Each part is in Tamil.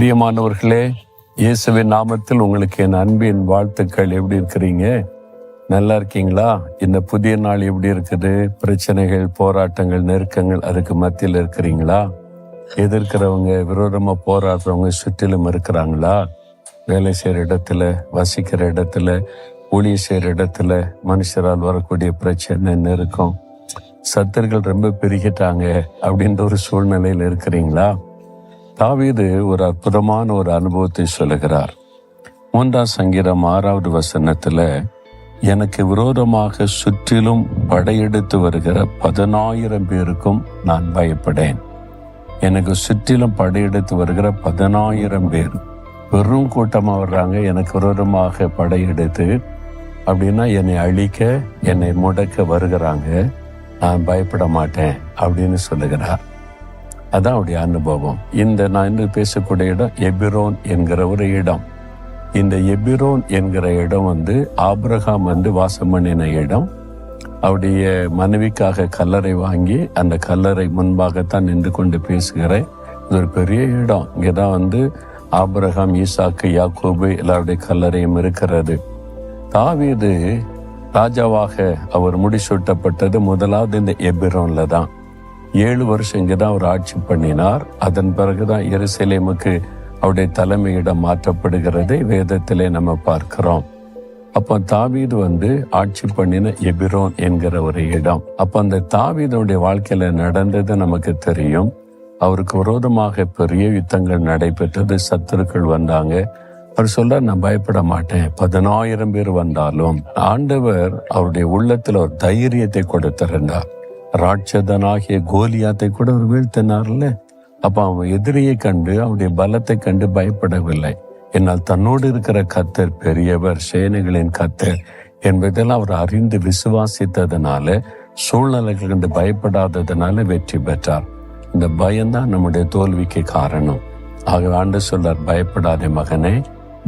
பிரியமானவர்களே, இயேசுவின் நாமத்தில் உங்களுக்கு என் அன்பின் வாழ்த்துக்கள். எப்படி இருக்கிறீங்க? நல்லா இருக்கீங்களா? இந்த புதிய நாள் எப்படி இருக்குது? பிரச்சனைகள், போராட்டங்கள், நெருக்கங்கள் அதுக்கு மத்தியில் இருக்கிறீங்களா? எதிர்க்கிறவங்க, விரோதமா போராடுறவங்க சுற்றிலும் இருக்கிறாங்களா? வேலை செய்கிற இடத்துல, வசிக்கிற இடத்துல, ஊழிய செய்கிற இடத்துல மனுஷரால் வரக்கூடிய பிரச்சனை, நெருக்கம், சத்துருக்கள் ரொம்ப பெருகிட்டாங்க அப்படின்ற ஒரு சூழ்நிலையில் இருக்கிறீங்களா? தாவீது ஒரு அற்புதமான ஒரு அனுபவத்தை சொல்லுகிறார். 3 சங்கீதம் 6வது வசனத்துல, எனக்கு விரோதமாக சுற்றிலும் படையெடுத்து வருகிற 10,000 பேருக்கும் நான் பயப்படேன். எனக்கு சுற்றிலும் படையெடுத்து வருகிற 10,000 பேர் பெரும் கூட்டமா வர்றாங்க. எனக்கு விரோதமாக படையெடுத்து அப்படின்னா என்னை அழிக்க, என்னை முடக்க வருகிறாங்க. நான் பயப்பட மாட்டேன் அப்படின்னு சொல்லுகிறார். அதான் அவருடைய அனுபவம். நான் இன்று பேசக்கூடிய இடம் எபிரோன் என்கிற ஒரு இடம். இந்த எபிரோன் என்கிற இடம் ஆபிரகாம் வாசம் பண்ணின இடம். அவருடைய மனைவிக்காக கல்லறை வாங்கி அந்த கல்லறை முன்பாகத்தான் நின்று கொண்டு பேசுகிறேன். இது ஒரு பெரிய இடம். இங்கதான் ஆபிரகாம், ஈசாக்கு, யாக்கோபு எல்லாருடைய கல்லறையும் இருக்கிறது. தாவீது ராஜாவாக அவர் முடிசூட்டப்பட்டது முதலாவது இந்த எபிரோன்ல தான். 7 வருஷம் இங்கதான் அவர் ஆட்சி பண்ணினார். அதன் பிறகுதான் எருசலேமுக்கு அவருடைய தலைமையிடம் மாற்றப்படுகிறதை வேதத்திலே நம்ம பார்க்கிறோம். அப்போ தாவீது ஆட்சி பண்ணின எபிரோன் என்கிற ஒரு இடம். அப்போ அந்த தாவீதுடைய வாழ்க்கையில நடந்தது நமக்கு தெரியும். அவருக்கு விரோதமாக பெரிய யுத்தங்கள் நடைபெற்றது. சத்துருக்கள் வந்தாங்க. அவர் சொல்ல, நான் பயப்பட மாட்டேன். 10,000 பேர் வந்தாலும் ஆண்டவர் அவருடைய உள்ளத்துல ஒரு தைரியத்தை கொடுத்திருந்தார். ராட்சதனாகிய கோலியாத்தை கூட அவர் வீழ்த்தினார்ல. அப்ப அவன் எதிரியை கண்டு அவனுடைய பலத்தை கண்டு பயப்படவில்லை. என்னால் தன்னோடு இருக்கிற கர்த்தர் பெரியவர், சேனைகளின் கர்த்தர் என்பதெல்லாம் அவர் அறிந்து விசுவாசித்ததுனால, சூழ்நிலைகள் கண்டு பயப்படாததுனால வெற்றி பெற்றார். இந்த பயம்தான் நம்முடைய தோல்விக்கு காரணம். ஆகவே ஆண்டவர் சொல்றார், பயப்படாதே மகனே,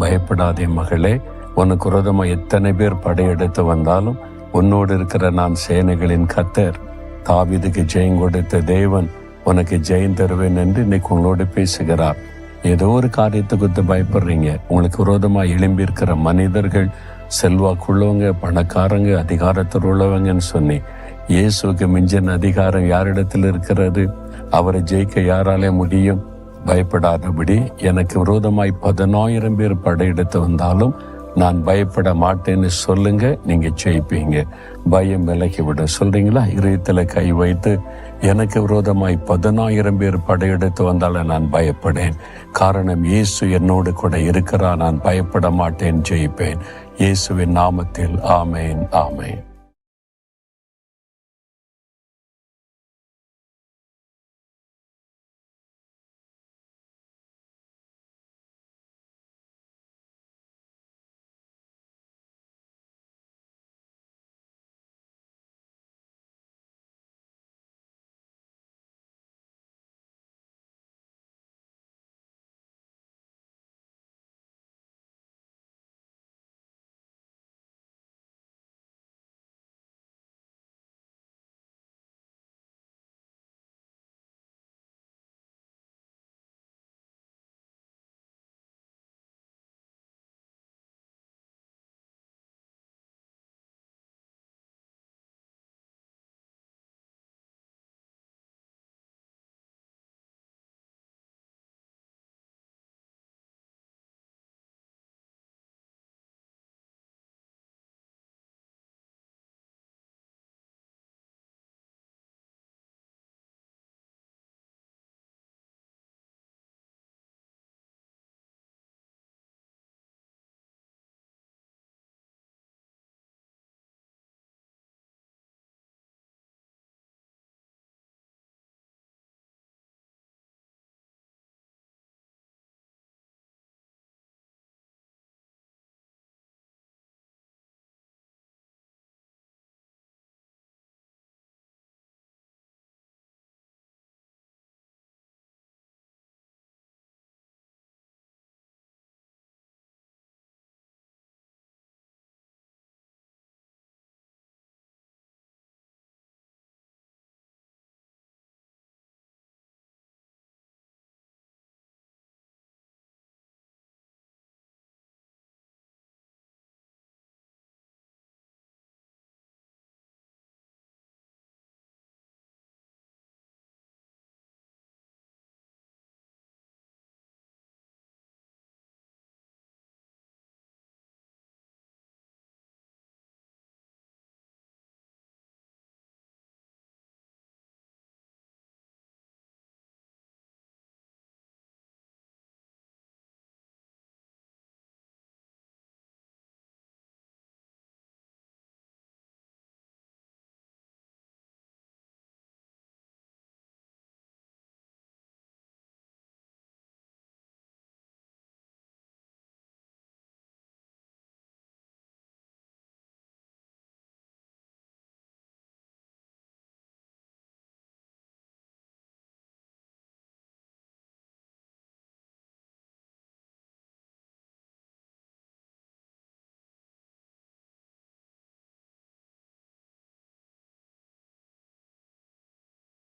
பயப்படாதே மகளே. உனக்கு விரோதமா எத்தனை பேர் படையெடுத்து வந்தாலும் உன்னோடு இருக்கிற நான் சேனைகளின் கர்த்தர், தாவீதுக்கு ஜெயம் கொடுத்த தேவன் உனக்கு ஜெயம் தருவேன் என்று இன்னைக்கு உங்களோட பேசுகிறார். ஏதோ ஒரு காரியத்தை குறித்து பயப்படுறீங்க. உங்களுக்கு விரோதமா எழும்பி இருக்கிற மனிதர்கள், செல்வாக்குள்ளவங்க, பணக்காரங்க, அதிகாரத்தில் உள்ளவங்கன்னு சொன்னி, இயேசுக்கு மிஞ்சின அதிகாரம் யாரிடத்தில் இருக்கிறது? அவரை ஜெயிக்க யாராலே முடியும்? பயப்படாதபடி, எனக்கு விரோதமாய் 10,000 பேர் படையெடுத்து வந்தாலும் நான் பயப்பட மாட்டேன்னு சொல்லுங்க. நீங்க ஜெயிப்பீங்க. பயம் விலகிவிட சொல்றீங்களா? இதயத்துல கை வைத்து, எனக்கு விரோதமாய் 10,000 பேர் படையெடுத்து வந்தாலும் நான் பயப்படேன். காரணம், இயேசு என்னோடு கூட இருக்கிறார். நான் பயப்பட மாட்டேன், ஜெயிப்பேன். இயேசுவின் நாமத்தில் ஆமேன், ஆமேன்.